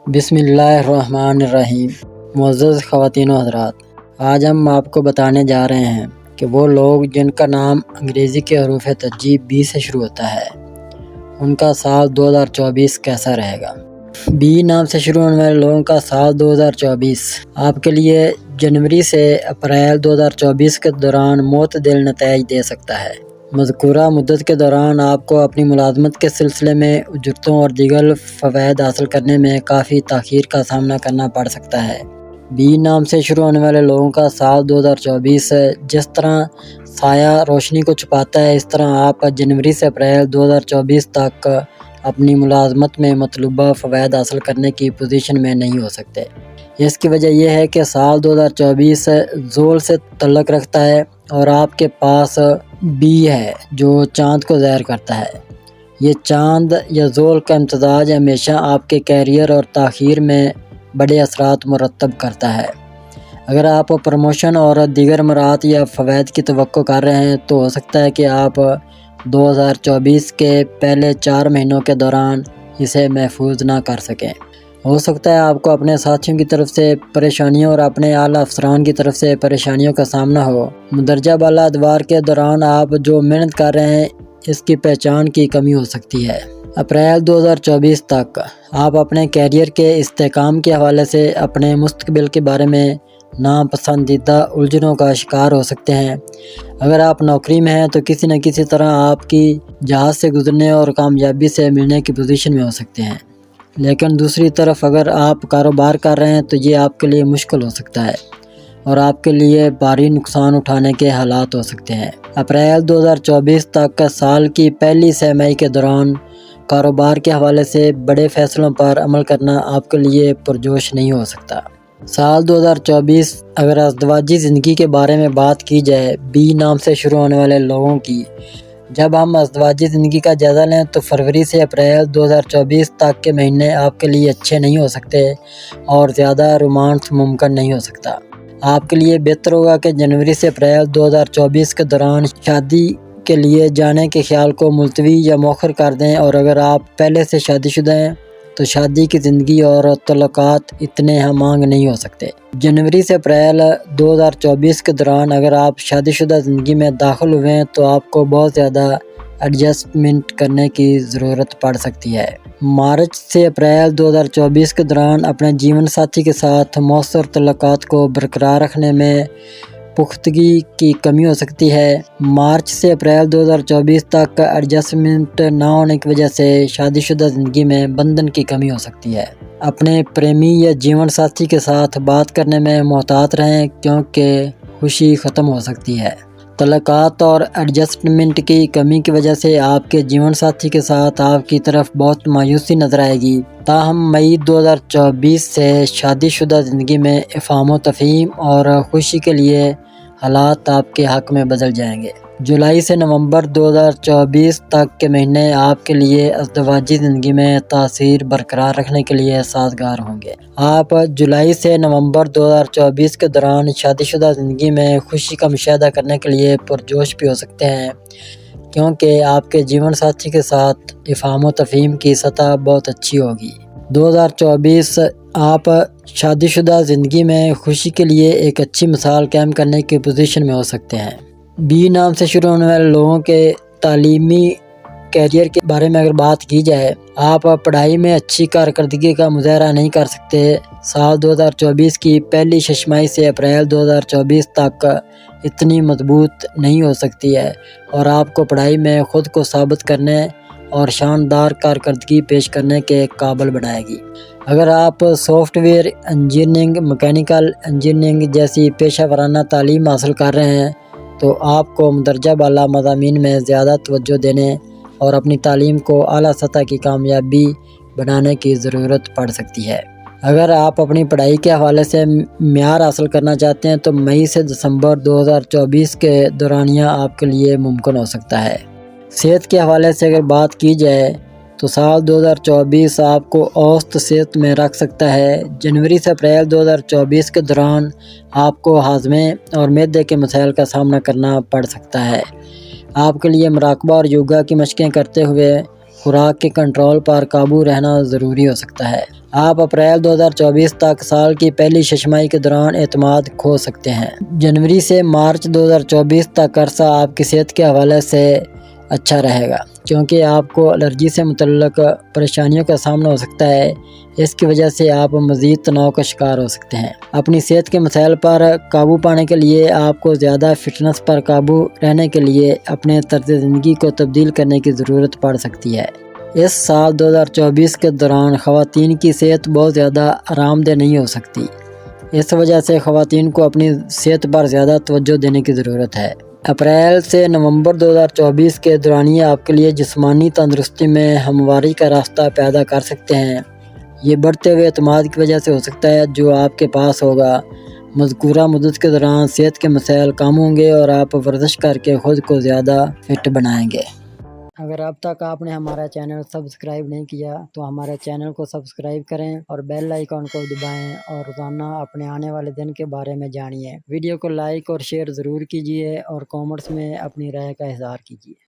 بسم اللہ الرحمن الرحیم۔ معزز خواتین و حضرات، آج ہم آپ کو بتانے جا رہے ہیں کہ وہ لوگ جن کا نام انگریزی کے حروف ترجیح بی سے شروع ہوتا ہے ان کا سال 2024 کیسا رہے گا۔ بی نام سے شروع ہونے والے لوگوں کا سال 2024 آپ کے لیے جنوری سے اپریل 2024 کے دوران معتدل نتائج دے سکتا ہے۔ مذکورہ مدت کے دوران آپ کو اپنی ملازمت کے سلسلے میں اجرتوں اور دیگر فوائد حاصل کرنے میں کافی تاخیر کا سامنا کرنا پڑ سکتا ہے۔ بی نام سے شروع ہونے والے لوگوں کا سال 2024 جس طرح سایہ روشنی کو چھپاتا ہے، اس طرح آپ جنوری سے اپریل 2024 تک اپنی ملازمت میں مطلوبہ فوائد حاصل کرنے کی پوزیشن میں نہیں ہو سکتے۔ اس کی وجہ یہ ہے کہ سال 2024 زول سے تعلق رکھتا ہے اور آپ کے پاس بی ہے جو چاند کو ظاہر کرتا ہے۔ یہ چاند یا زول کا امتزاج ہمیشہ آپ کے کیریئر اور تاخیر میں بڑے اثرات مرتب کرتا ہے۔ اگر آپ پروموشن اور دیگر مراحت یا فوائد کی توقع کر رہے ہیں تو ہو سکتا ہے کہ آپ 2024 کے پہلے 4 مہینوں کے دوران اسے محفوظ نہ کر سکیں۔ ہو سکتا ہے آپ کو اپنے ساتھیوں کی طرف سے پریشانیوں اور اپنے اعلیٰ افسران کی طرف سے پریشانیوں کا سامنا ہو۔ مندرجہ بالا ادوار کے دوران آپ جو محنت کر رہے ہیں اس کی پہچان کی کمی ہو سکتی ہے۔ اپریل 2024 تک آپ اپنے کیریئر کے استحکام کے حوالے سے اپنے مستقبل کے بارے میں ناپسندیدہ الجھنوں کا شکار ہو سکتے ہیں۔ اگر آپ نوکری میں ہیں تو کسی نہ کسی طرح آپ کی جہاز سے گزرنے اور کامیابی سے ملنے کی پوزیشن میں ہو سکتے ہیں، لیکن دوسری طرف اگر آپ کاروبار کر رہے ہیں تو یہ آپ کے لیے مشکل ہو سکتا ہے اور آپ کے لیے بھاری نقصان اٹھانے کے حالات ہو سکتے ہیں۔ اپریل 2024 تک سال کی پہلی سہ ماہی کے دوران کاروبار کے حوالے سے بڑے فیصلوں پر عمل کرنا آپ کے لیے پرجوش نہیں ہو سکتا۔ سال 2024 اگر ازدواجی زندگی کے بارے میں بات کی جائے بی نام سے شروع ہونے والے لوگوں کی، جب ہم ازدواجی زندگی کا جائزہ لیں تو فروری سے اپریل 2024 تک کے مہینے آپ کے لیے اچھے نہیں ہو سکتے اور زیادہ رومانس ممکن نہیں ہو سکتا۔ آپ کے لیے بہتر ہوگا کہ جنوری سے اپریل 2024 کے دوران شادی کے لیے جانے کے خیال کو ملتوی یا مؤخر کر دیں، اور اگر آپ پہلے سے شادی شدہ ہیں تو شادی کی زندگی اور تعلقات اتنے ہم آہنگ نہیں ہو سکتے۔ جنوری سے اپریل 2024 کے دوران اگر آپ شادی شدہ زندگی میں داخل ہوئے ہیں تو آپ کو بہت زیادہ ایڈجسٹمنٹ کرنے کی ضرورت پڑ سکتی ہے۔ مارچ سے اپریل 2024 کے دوران اپنے جیون ساتھی کے ساتھ مؤثر تعلقات کو برقرار رکھنے میں پختگی کی کمی ہو سکتی ہے۔ مارچ سے اپریل 2024 تک ایڈجسٹمنٹ نہ ہونے کی وجہ سے شادی شدہ زندگی میں بندھن کی کمی ہو سکتی ہے۔ اپنے پریمی یا جیون ساتھی کے ساتھ بات کرنے میں محتاط رہیں کیونکہ خوشی ختم ہو سکتی ہے۔ تعلقات اور ایڈجسٹمنٹ کی کمی کی وجہ سے آپ کے جیون ساتھی کے ساتھ آپ کی طرف بہت مایوسی نظر آئے گی۔ تاہم مئی 2024 سے شادی شدہ زندگی میں افہام و تفہیم اور خوشی کے لیے حالات آپ کے حق میں بدل جائیں گے۔ جولائی سے نومبر 2024 تک کے مہینے آپ کے لیے ازدواجی زندگی میں تاثیر برقرار رکھنے کے لیے سازگار ہوں گے۔ آپ جولائی سے نومبر 2024 کے دوران شادی شدہ زندگی میں خوشی کا مشاہدہ کرنے کے لیے پرجوش بھی ہو سکتے ہیں کیونکہ آپ کے جیون ساتھی کے ساتھ افہام و تفہیم کی سطح بہت اچھی ہوگی۔ 2024 آپ شادی شدہ زندگی میں خوشی کے لیے ایک اچھی مثال قائم کرنے کی پوزیشن میں ہو سکتے ہیں۔ بی نام سے شروع ہونے والے لوگوں کے تعلیمی کیریئر کے بارے میں اگر بات کی جائے، آپ پڑھائی میں اچھی کارکردگی کا مظاہرہ نہیں کر سکتے۔ سال 2024 کی پہلی ششماہی سے اپریل 2024 تک اتنی مضبوط نہیں ہو سکتی ہے اور آپ کو پڑھائی میں خود کو ثابت کرنے اور شاندار کارکردگی پیش کرنے کے قابل بنائے گی۔ اگر آپ soft ware engineering, mechanical engineering جیسی پیشہ ورانہ تعلیم حاصل کر رہے ہیں تو آپ کو مندرجہ بالا مضامین میں زیادہ توجہ دینے اور اپنی تعلیم کو اعلیٰ سطح کی کامیابی بنانے کی ضرورت پڑ سکتی ہے۔ اگر آپ اپنی پڑھائی کے حوالے سے معیار حاصل کرنا چاہتے ہیں تو مئی سے دسمبر 2024 کے دورانیہ آپ کے لیے ممکن ہو سکتا ہے۔ صحت کے حوالے سے اگر بات کی جائے تو سال 2024 آپ کو اوسط صحت میں رکھ سکتا ہے۔ جنوری سے اپریل 2024 کے دوران آپ کو ہاضمے اور معدے کے مسائل کا سامنا کرنا پڑ سکتا ہے۔ آپ کے لیے مراقبہ اور یوگا کی مشقیں کرتے ہوئے خوراک کے کنٹرول پر قابو رہنا ضروری ہو سکتا ہے۔ آپ اپریل 2024 تک سال کی پہلی ششماہی کے دوران اعتماد کھو سکتے ہیں۔ جنوری سے مارچ 2024 تک عرصہ آپ کی صحت کے حوالے سے اچھا رہے گا، کیونکہ آپ کو الرجی سے متعلق پریشانیوں کا سامنا ہو سکتا ہے۔ اس کی وجہ سے آپ مزید تناؤ کا شکار ہو سکتے ہیں۔ اپنی صحت کے مسائل پر قابو پانے کے لیے آپ کو زیادہ فٹنس پر قابو رہنے کے لیے اپنے طرز زندگی کو تبدیل کرنے کی ضرورت پڑ سکتی ہے۔ اس سال 2024 کے دوران خواتین کی صحت بہت زیادہ آرام دہ نہیں ہو سکتی۔ اس وجہ سے خواتین کو اپنی صحت پر زیادہ توجہ دینے کی ضرورت ہے۔ اپریل سے نومبر 2024 کے دورانیے آپ کے لیے جسمانی تندرستی میں ہمواری کا راستہ پیدا کر سکتے ہیں۔ یہ بڑھتے ہوئے اعتماد کی وجہ سے ہو سکتا ہے جو آپ کے پاس ہوگا۔ مذکورہ مدت کے دوران صحت کے مسائل کم ہوں گے اور آپ ورزش کر کے خود کو زیادہ فٹ بنائیں گے۔ اگر اب تک آپ نے ہمارا چینل سبسکرائب نہیں کیا تو ہمارے چینل کو سبسکرائب کریں اور بیل آئیکن کو دبائیں اور روزانہ اپنے آنے والے دن کے بارے میں جانیے۔ ویڈیو کو لائک اور شیئر ضرور کیجیے اور کامنٹس میں اپنی رائے کا اظہار کیجیے۔